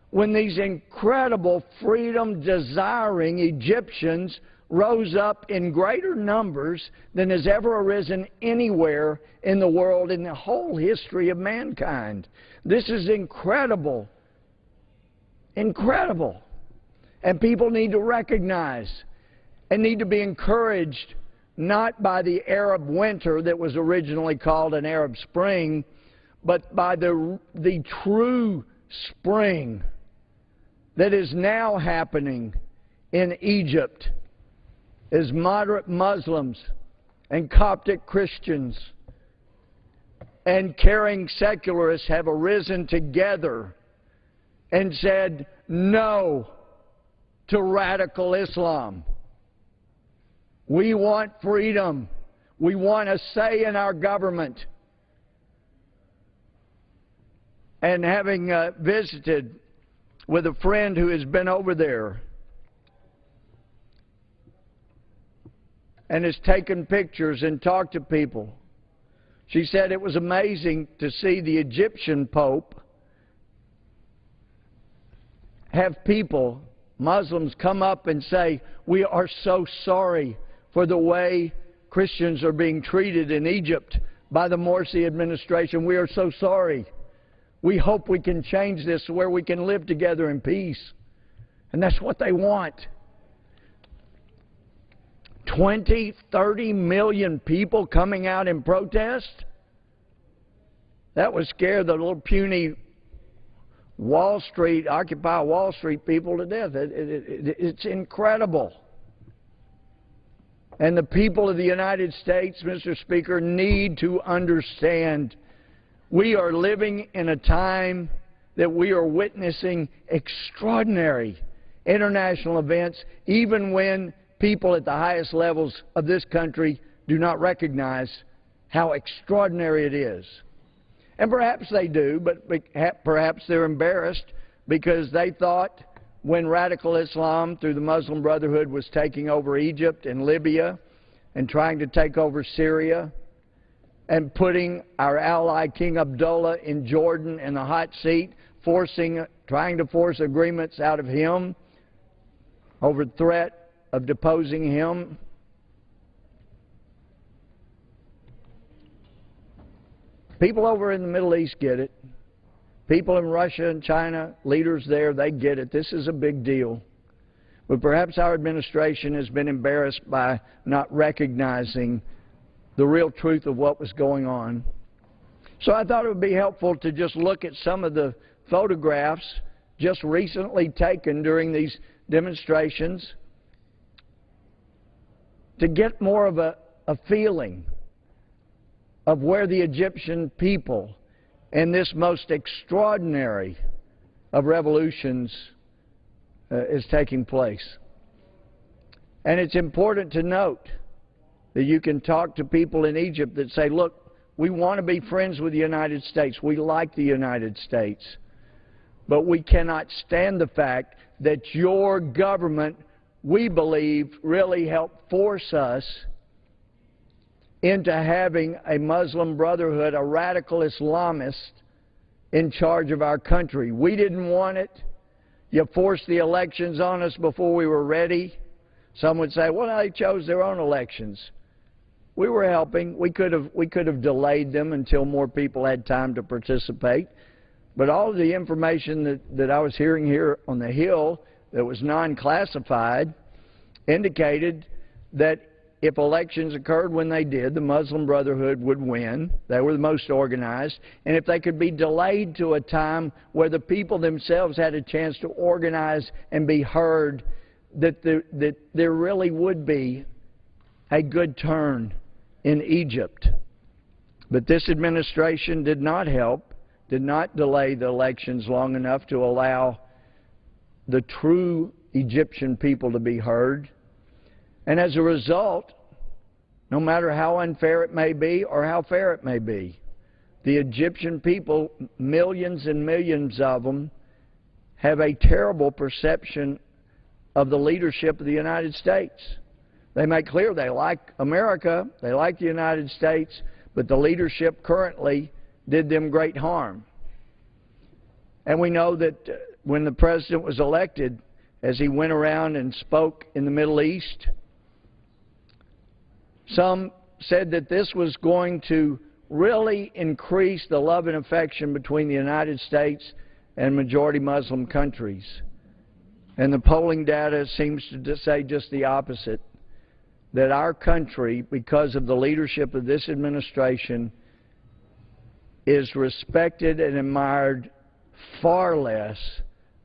when these incredible freedom-desiring Egyptians rose up in greater numbers than has ever arisen anywhere in the world in the whole history of mankind. This is incredible. Incredible. And people need to recognize and need to be encouraged not by the Arab winter that was originally called an Arab Spring, but by the true spring that is now happening in Egypt as moderate Muslims and Coptic Christians and caring secularists have arisen together and said no to radical Islam. We want freedom. We want a say in our government. And having visited with a friend who has been over there and has taken pictures and talked to people, she said it was amazing to see the Egyptian Pope have people, Muslims, come up and say, we are so sorry for the way Christians are being treated in Egypt by the Morsi administration. We are so sorry. We hope we can change this where we can live together in peace. And that's what they want. 20, 30 million people coming out in protest? That would scare the little puny Wall Street, Occupy Wall Street people to death. It's incredible. And the people of the United States, Mr. Speaker, need to understand we are living in a time that we are witnessing extraordinary international events, even when people at the highest levels of this country do not recognize how extraordinary it is. And perhaps they do, but perhaps they're embarrassed because they thought when radical Islam through the Muslim Brotherhood was taking over Egypt and Libya and trying to take over Syria and putting our ally King Abdullah in Jordan in the hot seat, trying to force agreements out of him over threat of deposing him. People over in the Middle East get it. People in Russia and China, leaders there, they get it. This is a big deal. But perhaps our administration has been embarrassed by not recognizing the real truth of what was going on. So I thought it would be helpful to just look at some of the photographs just recently taken during these demonstrations to get more of a feeling of where the Egyptian people in this most extraordinary of revolutions is taking place. And it's important to note that you can talk to people in Egypt that say, look, we want to be friends with the United States. We like the United States. But we cannot stand the fact that your government, we believe, really helped force us into having a Muslim Brotherhood, a radical Islamist, in charge of our country. We didn't want it. You forced the elections on us before we were ready. Some would say, well, they chose their own elections. We were helping. We could have delayed them until more people had time to participate. But all of the information that I was hearing here on the Hill that was non-classified indicated that if elections occurred when they did, the Muslim Brotherhood would win. They were the most organized. And if they could be delayed to a time where the people themselves had a chance to organize and be heard, that there really would be a good turn in Egypt. But this administration did not help, did not delay the elections long enough to allow the true Egyptian people to be heard. And as a result, no matter how unfair it may be or how fair it may be, the Egyptian people, millions and millions of them, have a terrible perception of the leadership of the United States. They make clear they like America, they like the United States, but the leadership currently did them great harm. And we know that when the president was elected, as he went around and spoke in the Middle East, some said that this was going to really increase the love and affection between the United States and majority Muslim countries. And the polling data seems to say just the opposite, that our country, because of the leadership of this administration, is respected and admired far less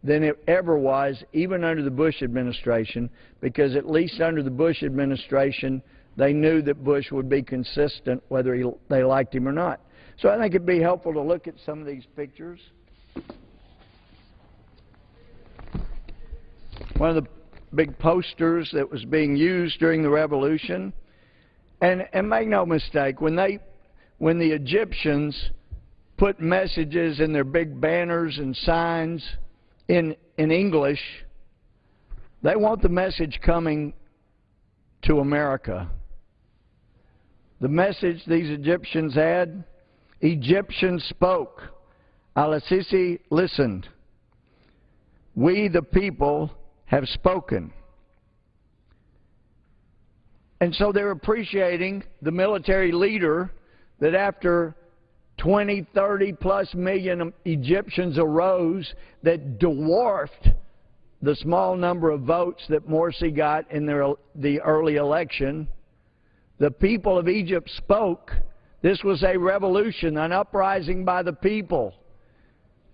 than it ever was, even under the Bush administration, because at least under the Bush administration, they knew that Bush would be consistent whether they liked him or not. So I think it would be helpful to look at some of these pictures. One of the big posters that was being used during the revolution, and make no mistake, when the Egyptians put messages in their big banners and signs in English, they want the message coming to America. The message these Egyptians had, Egyptians spoke. Al-Sisi listened. We, the people, have spoken. And so they're appreciating the military leader that after 20, 30 plus million Egyptians arose that dwarfed the small number of votes that Morsi got in the early election. The people of Egypt spoke. This was a revolution, an uprising by the people.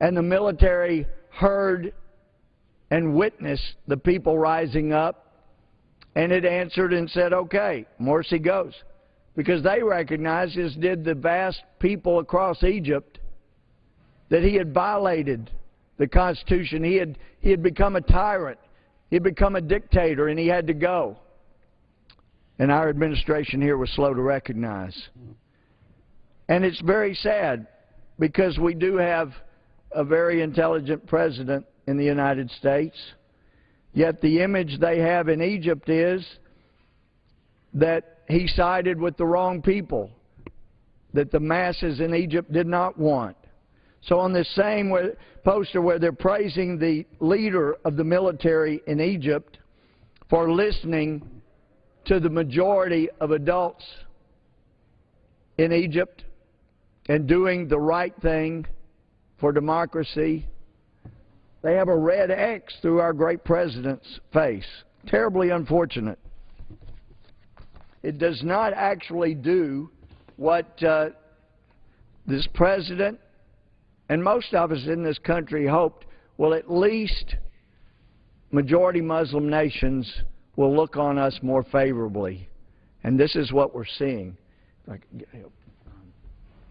And the military heard and witnessed the people rising up And it answered and said, okay, Morsi goes. Because they recognized, as did the vast people across Egypt, that he had violated the Constitution. He had become a tyrant. He had become a dictator, and he had to go. And our administration here was slow to recognize. And it's very sad, because we do have a very intelligent president in the United States, yet the image they have in Egypt is that he sided with the wrong people, that the masses in Egypt did not want. So on this same poster where they're praising the leader of the military in Egypt for listening to the majority of adults in Egypt and doing the right thing for democracy, they have a red X through our great president's face. Terribly unfortunate. It does not actually do what this president and most of us in this country hoped. Well, at least majority Muslim nations will look on us more favorably. And this is what we're seeing. If I can get help.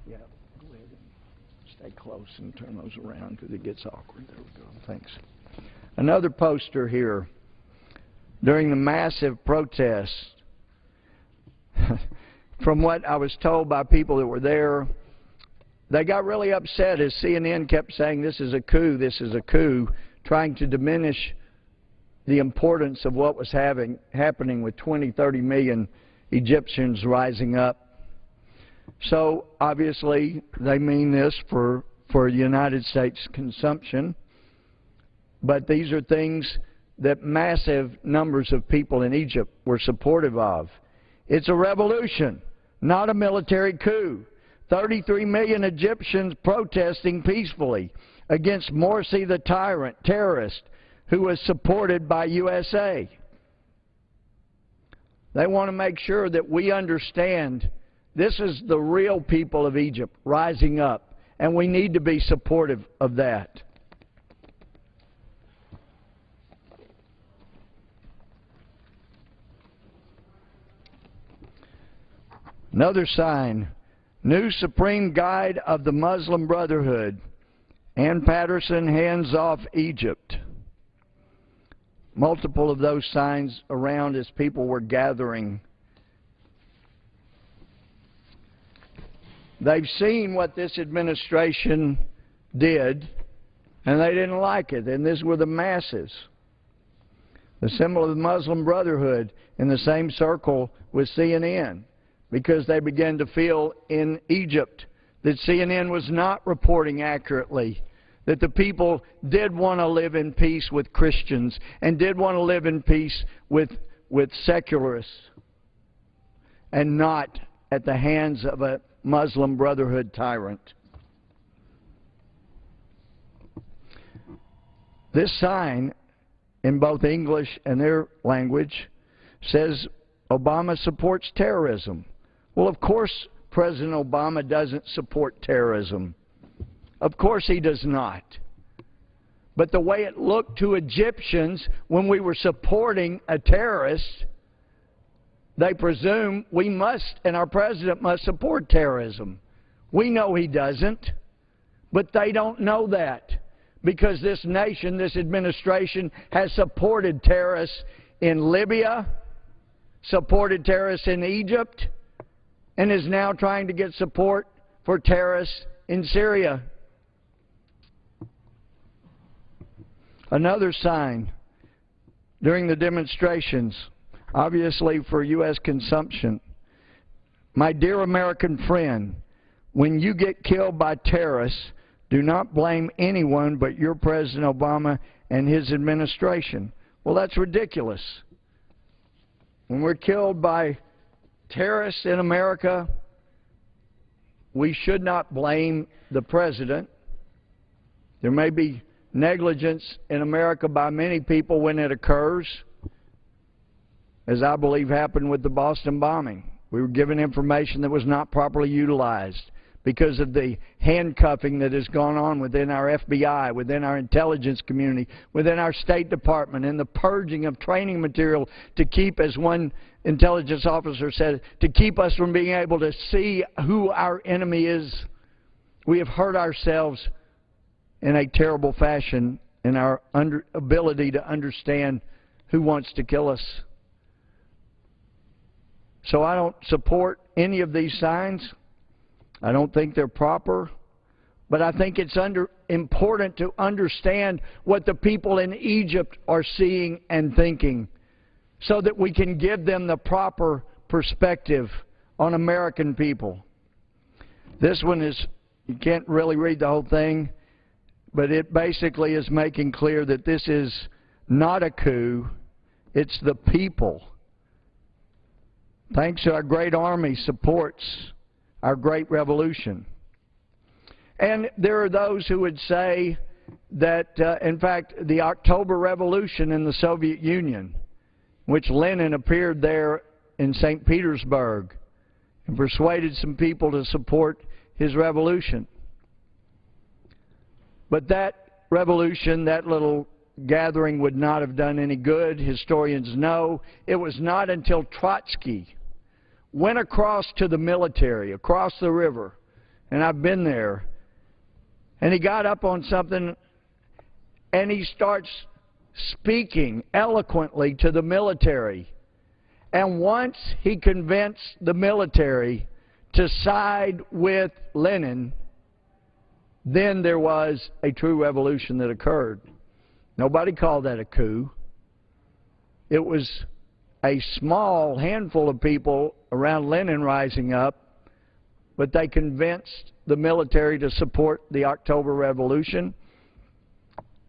Yeah, go ahead and stay close and turn those around because it gets awkward. There we go. Thanks. Another poster here. During the massive protests, from what I was told by people that were there, they got really upset as CNN kept saying this is a coup, trying to diminish the importance of what was happening with 20, 30 million Egyptians rising up. So obviously they mean this for United States consumption, but these are things that massive numbers of people in Egypt were supportive of. It's a revolution, not a military coup. 33 million Egyptians protesting peacefully against Morsi the tyrant, terrorist, who was supported by USA. They want to make sure that we understand this is the real people of Egypt rising up, and we need to be supportive of that. Another sign, new Supreme Guide of the Muslim Brotherhood. Ann Patterson hands off Egypt. Multiple of those signs around as people were gathering. They've seen what this administration did, and they didn't like it, and these were the masses. The symbol of the Muslim Brotherhood in the same circle with CNN, because they began to feel in Egypt that CNN was not reporting accurately, that the people did want to live in peace with Christians and did want to live in peace with secularists and not at the hands of a Muslim Brotherhood tyrant. This sign, in both English and their language, says Obama supports terrorism. Well, of course President Obama doesn't support terrorism. Of course he does not. But the way it looked to Egyptians when we were supporting a terrorist, they presume we must, and our president must support terrorism. We know he doesn't, but they don't know that, because this nation, this administration, has supported terrorists in Libya, supported terrorists in Egypt, and is now trying to get support for terrorists in Syria. Another sign during the demonstrations, obviously for U.S. consumption. My dear American friend, when you get killed by terrorists, do not blame anyone but your President Obama and his administration. Well, that's ridiculous. When we're killed by terrorists in America, we should not blame the president. There may be negligence in America by many people when it occurs, as I believe happened with the Boston bombing. We were given information that was not properly utilized. because of the handcuffing that has gone on within our FBI, within our intelligence community, within our State Department, and the purging of training material to keep, as one intelligence officer said, to keep us from being able to see who our enemy is. We have hurt ourselves in a terrible fashion in our ability to understand who wants to kill us. So I don't support any of these signs. I don't think they're proper. But I think it's important to understand what the people in Egypt are seeing and thinking so that we can give them the proper perspective on American people. This one is, you can't really read the whole thing, but it basically is making clear that this is not a coup, it's the people. Thanks to our great army supports our great revolution. And there are those who would say that, in fact, the October Revolution in the Soviet Union, which Lenin appeared there in St. Petersburg and persuaded some people to support his revolution. But that revolution, that little gathering, would not have done any good. Historians know it was not until Trotsky went across to the military, across the river, and I've been there, and he got up on something and he starts speaking eloquently to the military. And once he convinced the military to side with Lenin, then there was a true revolution that occurred. Nobody called that a coup. It was a small handful of people around Lenin rising up, but they convinced the military to support the October Revolution.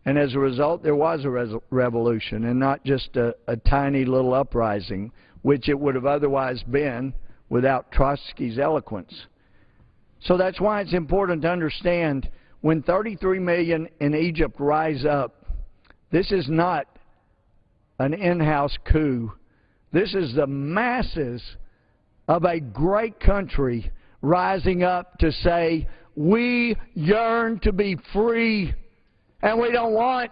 And as a result, there was a revolution, and not just a tiny little uprising, which it would have otherwise been without Trotsky's eloquence. So that's why it's important to understand, when 33 million in Egypt rise up, this is not an in-house coup. This is the masses of a great country rising up to say, we yearn to be free, and we don't want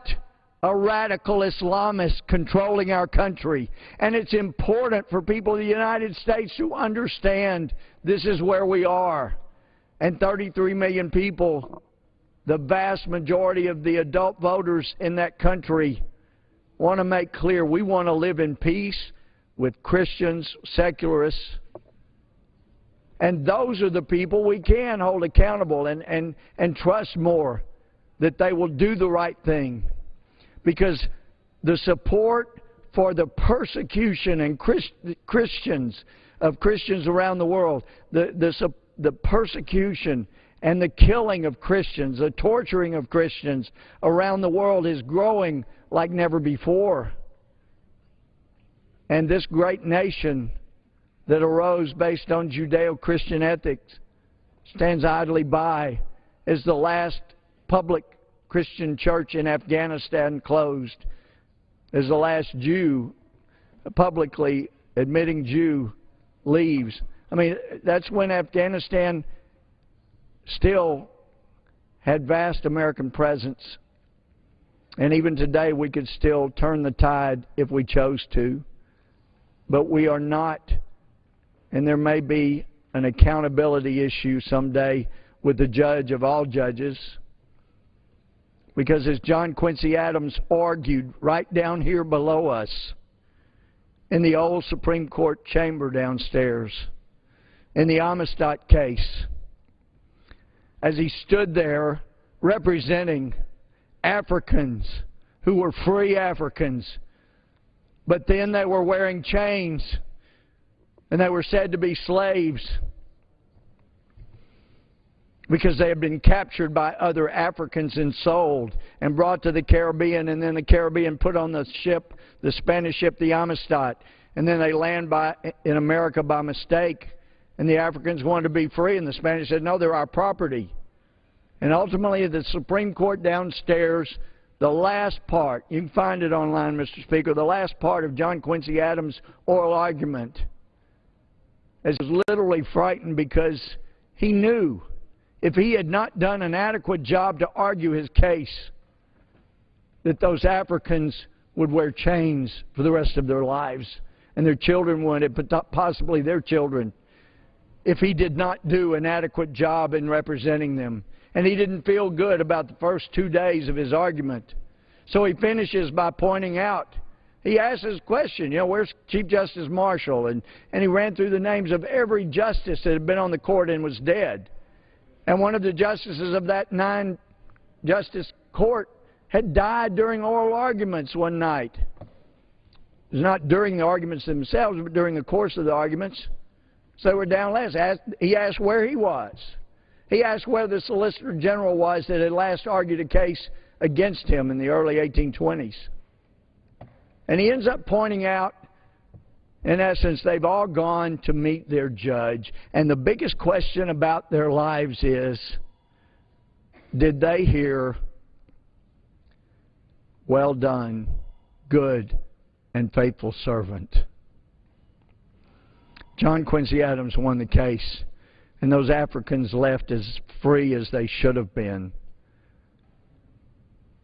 a radical Islamist controlling our country. And it's important for people in the United States to understand this is where we are. And 33 million people, the vast majority of the adult voters in that country, want to make clear we want to live in peace with Christians, secularists. And those are the people we can hold accountable and trust more that they will do the right thing. Because the support for the persecution and Christians around the world, the persecution and the killing of Christians, the torturing of Christians around the world is growing like never before. And this great nation that arose based on Judeo-Christian ethics stands idly by as the last public Christian church in Afghanistan closed, as the last Jew, publicly admitting Jew, leaves. I mean, that's when Afghanistan still had vast American presence. And even today we could still turn the tide if we chose to. But we are not, and there may be an accountability issue someday with the judge of all judges. Because as John Quincy Adams argued right down here below us in the old Supreme Court chamber downstairs, in the Amistad case, as he stood there representing Africans who were free Africans, but then they were wearing chains and they were said to be slaves because they had been captured by other Africans and sold and brought to the Caribbean, and then the Caribbean put on the ship, the Spanish ship, the Amistad, and then they land in America by mistake, and the Africans wanted to be free, and the Spanish said, no, they're our property. And ultimately, the Supreme Court downstairs, the last part, you can find it online, Mr. Speaker, the last part of John Quincy Adams' oral argument, is literally frightened because he knew if he had not done an adequate job to argue his case that those Africans would wear chains for the rest of their lives, and their children would, but possibly their children, if he did not do an adequate job in representing them. And he didn't feel good about the first 2 days of his argument. So he finishes by pointing out, he asks his question, where's Chief Justice Marshall? And he ran through the names of every justice that had been on the court and was dead. And one of the justices of that 9-justice court had died during oral arguments one night. It was not during the arguments themselves, but during the course of the arguments. So they were down last. He asked where he was. He asked where the Solicitor General was that had last argued a case against him in the early 1820s. And he ends up pointing out, in essence, they've all gone to meet their judge. And the biggest question about their lives is, did they hear, "Well done, good and faithful servant"? John Quincy Adams won the case, and those Africans left as free as they should have been.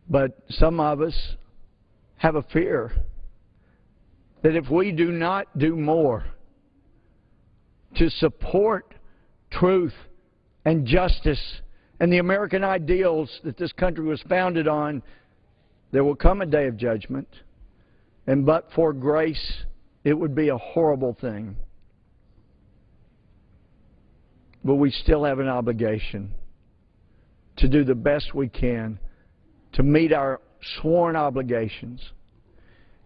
But some of us have a fear that if we do not do more to support truth and justice and the American ideals that this country was founded on, there will come a day of judgment, and but for grace, it would be a horrible thing. But we still have an obligation to do the best we can to meet our sworn obligations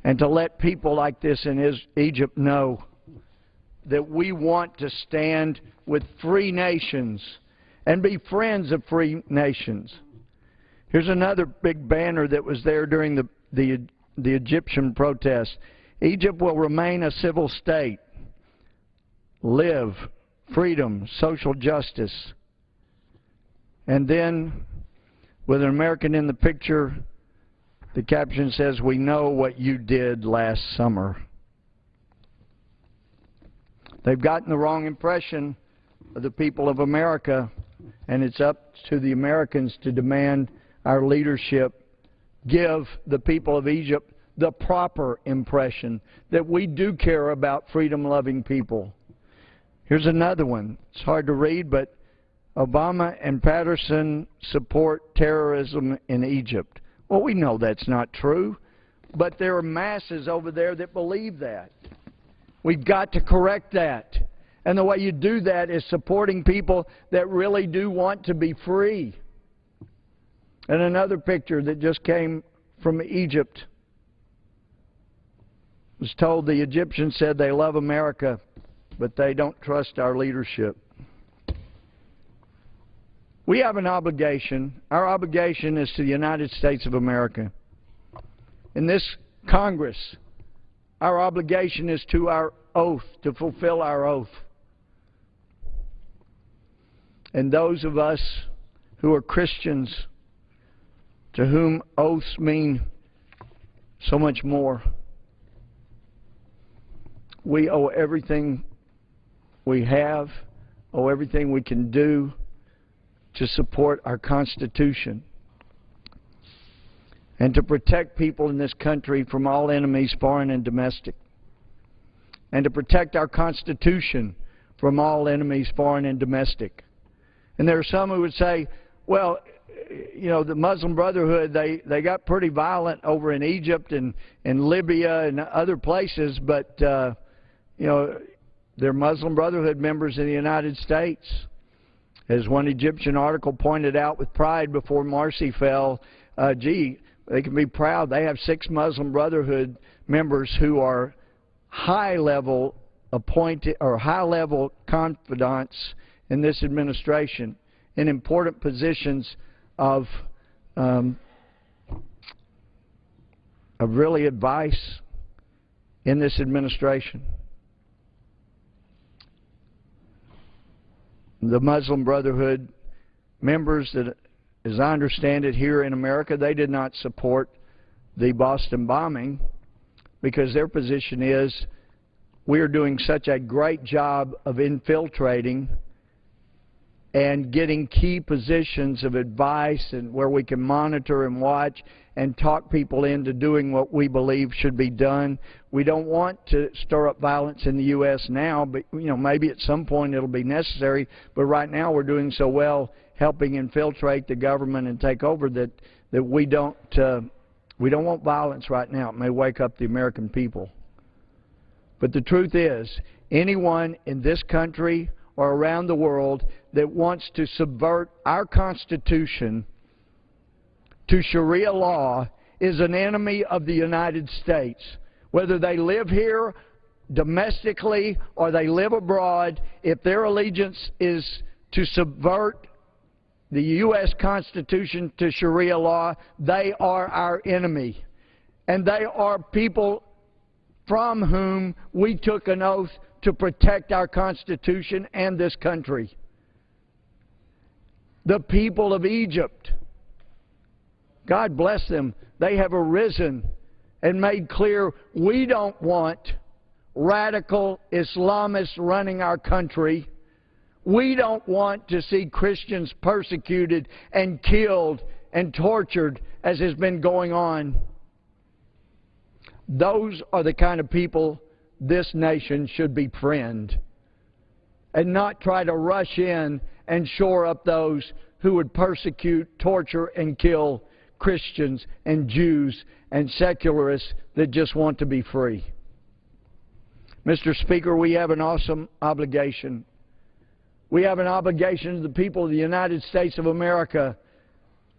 and to let people like this in Egypt know that we want to stand with free nations and be friends of free nations. Here's another big banner that was there during the Egyptian protest. Egypt will remain a civil state. Live, freedom, social justice. And then, with an American in the picture, the caption says, "We know what you did last summer." They've gotten the wrong impression of the people of America, and it's up to the Americans to demand our leadership give the people of Egypt the proper impression that we do care about freedom-loving people. Here's another one. It's hard to read, but Obama and Patterson support terrorism in Egypt. Well, we know that's not true, but there are masses over there that believe that. We've got to correct that. And the way you do that is supporting people that really do want to be free. And another picture that just came from Egypt was told the Egyptians said they love America, but they don't trust our leadership. We have an obligation. Our obligation is to the United States of America. In this Congress, our obligation is to our oath, to fulfill our oath. And those of us who are Christians, to whom oaths mean so much more, we owe everything we have, owe everything we can do to support our Constitution and to protect people in this country from all enemies, foreign and domestic, and to protect our Constitution from all enemies, foreign and domestic. And there are some who would say, well, the Muslim Brotherhood, they got pretty violent over in Egypt and Libya and other places, but, they're Muslim Brotherhood members in the United States. As one Egyptian article pointed out with pride before Morsi fell, they can be proud. They have 6 Muslim Brotherhood members who are high-level appointed or high-level confidants in this administration in important positions of really advice in this administration. The Muslim Brotherhood members that, as I understand it, here in America, they did not support the Boston bombing because their position is we are doing such a great job of infiltrating and getting key positions of advice and where we can monitor and watch and talk people into doing what we believe should be done. We don't want to stir up violence in the U.S. now, but maybe at some point it'll be necessary. But right now we're doing so well helping infiltrate the government and take over that we don't want violence right now. It may wake up the American people. But the truth is, anyone in this country or around the world that wants to subvert our Constitution to Sharia law is an enemy of the United States. Whether they live here domestically or they live abroad, if their allegiance is to subvert the U.S. Constitution to Sharia law, they are our enemy. And they are people from whom we took an oath to protect our Constitution and this country. The people of Egypt, God bless them, they have arisen and made clear we don't want radical Islamists running our country. We don't want to see Christians persecuted and killed and tortured as has been going on. Those are the kind of people this nation should befriend and not try to rush in and shore up those who would persecute, torture, and kill Christians and Jews and secularists that just want to be free. Mr. Speaker, we have an awesome obligation. We have an obligation to the people of the United States of America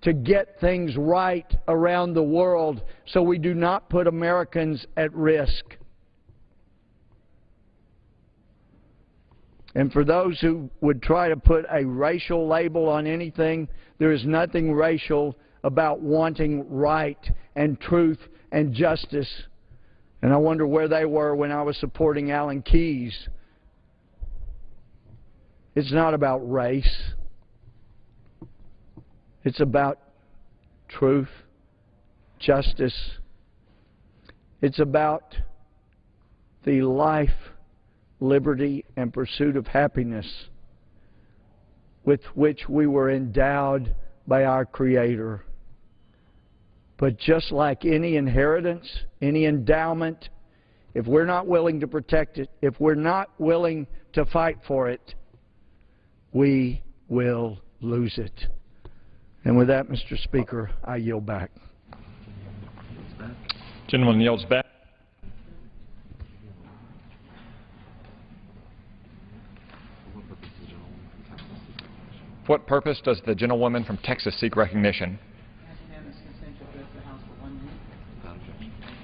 to get things right around the world so we do not put Americans at risk. And for those who would try to put a racial label on anything, there is nothing racial about wanting right and truth and justice. And I wonder where they were when I was supporting Alan Keyes. It's not about race. It's about truth, justice. It's about the life, liberty, and pursuit of happiness with which we were endowed by our Creator. But just like any inheritance, any endowment, if we're not willing to protect it, if we're not willing to fight for it, we will lose it. And with that, Mr. Speaker, I yield back. Gentleman yields back. For what purpose does the gentlewoman from Texas seek recognition?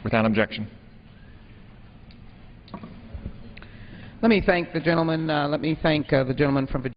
Without objection. Let me thank the gentleman. Let me thank the gentleman from Virginia.